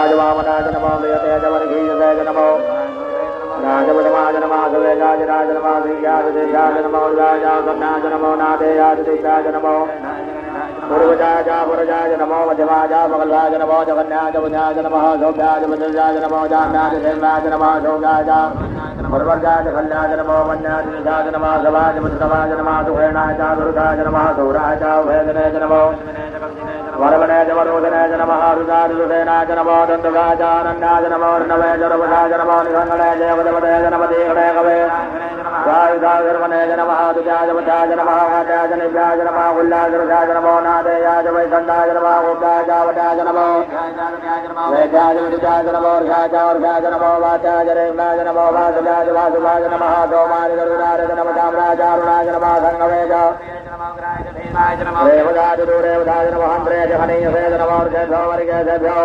राजवामनाज नमो देवतेजवर्गीयतेज नमो राजवदमाज नमो वेगाजराज नमो दिव्याजदेशाज नमो राजासन्नाज नमो नादेयाजदिशाज नमो पूर्वजाज पुरजाज नमो मध्यमाज मगलभाज नमो जगन्नाज बुधाज नमः सौभ्याज बुद्धाज नमो जान्नाज देवराज नमो सौगाज पूर्वजाज खल्लाज नमो वन्याज निजाज नमो सवाज बुद्धवाज नमो सुहेणाज दुर्गाज नमो सौराज वेदनेज नमो वरवनेज वरोधनेज नमः रुदारुसेनाज नमो दन्तगाजानन्नाज नमो नवेज रवदाज नमो निगङ्गणेज वदवदेज नमो दीर्घणे कवे वायुधागर्वनेज नमः दुजाज वधाज नमः वाजाज निव्याज नमः उल्लासरुजाज नमो नादेयाज वैकण्ठाज नमः उग्गाज वटाज नमो वैजाज विजाज नमो अर्घाज अर्घाज नमो वाचाज रेवनाज नमो वासुजाज वासुभाज नमः दोमानि गरुडारज नमः साम्राजारुणाज नमः संगवेज रेवदाज रेवदाज नमः हन्त्रेज हनीयसेज नमो अर्घेभ्यो वर्गेभ्यो